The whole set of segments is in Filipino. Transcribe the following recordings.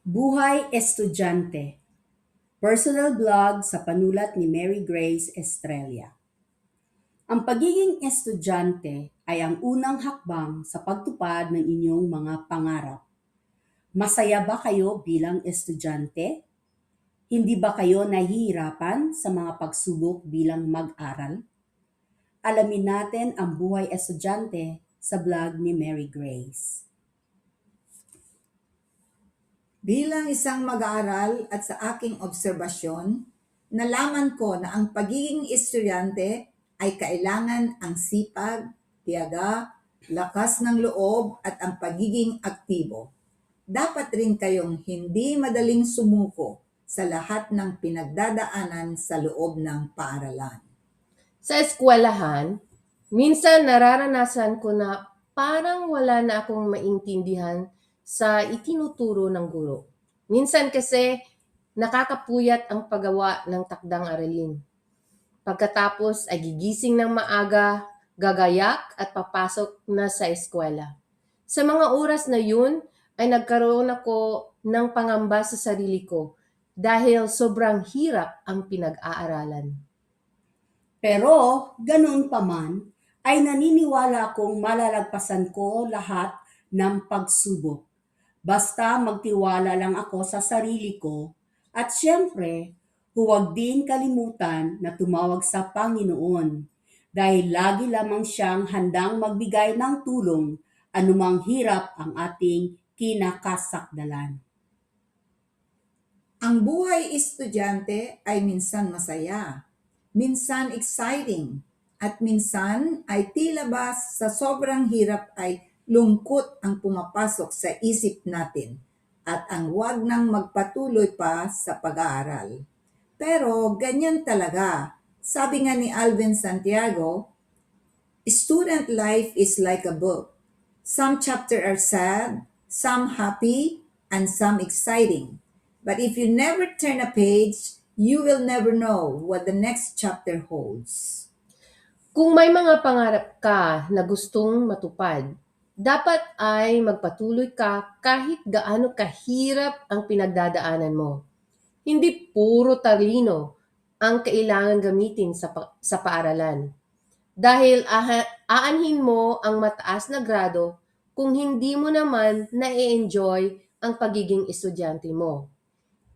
Buhay Estudyante, personal blog sa panulat ni Mary Grace Estrella. Ang pagiging estudyante ay ang unang hakbang sa pagtupad ng inyong mga pangarap. Masaya ba kayo bilang estudyante? Hindi ba kayo nahihirapan sa mga pagsubok bilang mag-aral? Alamin natin ang buhay estudyante sa blog ni Mary Grace. Bilang isang mag-aaral at sa aking obserbasyon, nalaman ko na ang pagiging estudyante ay kailangan ang sipag, tiyaga, lakas ng loob at ang pagiging aktibo. Dapat rin kayong hindi madaling sumuko sa lahat ng pinagdadaanan sa loob ng paaralan. Sa eskwelahan, minsan nararanasan ko na parang wala na akong maintindihan sa itinuturo ng guro. Minsan kasi nakakapuyat ang paggawa ng takdang aralin. Pagkatapos ay gigising ng maaga, gagayak at papasok na sa eskwela. Sa mga oras na yun ay nagkaroon ako ng pangamba sa sarili ko dahil sobrang hirap ang pinag-aaralan. Pero, ganun pa man, ay naniniwala akong malalagpasan ko lahat ng pagsubok. Basta magtiwala lang ako sa sarili ko at siyempre, huwag din kalimutan na tumawag sa Panginoon dahil lagi lamang siyang handang magbigay ng tulong anumang hirap ang ating kinakasakdalan. Ang buhay estudyante ay minsan masaya, minsan exciting, at minsan ay tila ba sa sobrang hirap ay lungkot ang pumapasok sa isip natin at ang wag nang magpatuloy pa sa pag-aaral. Pero ganyan talaga. Sabi nga ni Alvin Santiago, student life is like a book. Some chapters are sad, some happy, and some exciting. But if you never turn a page, you will never know what the next chapter holds. Kung may mga pangarap ka na gustong matupad, dapat ay magpatuloy ka kahit gaano kahirap ang pinagdadaanan mo. Hindi puro talino ang kailangan gamitin sa paaralan. Dahil aanhin mo ang mataas na grado kung hindi mo naman na-enjoy ang pagiging estudyante mo.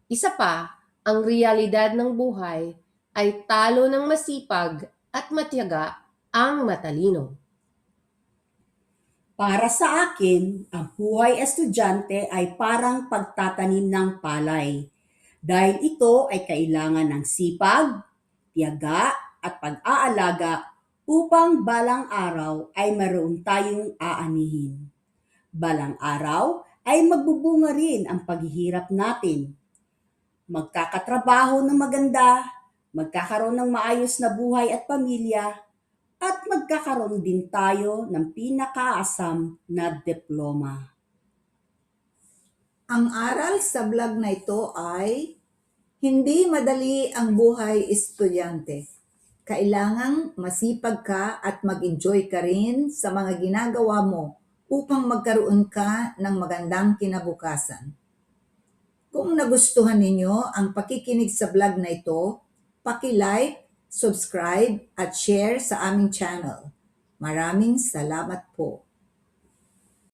Isa pa, ang realidad ng buhay ay talo ng masipag at matiyaga ang matalino. Para sa akin, ang buhay estudyante ay parang pagtatanim ng palay. Dahil ito ay kailangan ng sipag, tiyaga at pag-aalaga upang balang araw ay maroon tayong aanihin. Balang araw ay magbubunga rin ang paghihirap natin. Magkakatrabaho ng maganda, magkakaroon ng maayos na buhay at pamilya, at magkakaroon din tayo ng pinakaasam na diploma. Ang aral sa blog na ito ay hindi madali ang buhay estudyante. Kailangang masipag ka at mag-enjoy ka rin sa mga ginagawa mo upang magkaroon ka ng magandang kinabukasan. Kung nagustuhan ninyo ang pakikinig sa blog na ito, paki-like, subscribe at share sa aming channel. Maraming salamat po.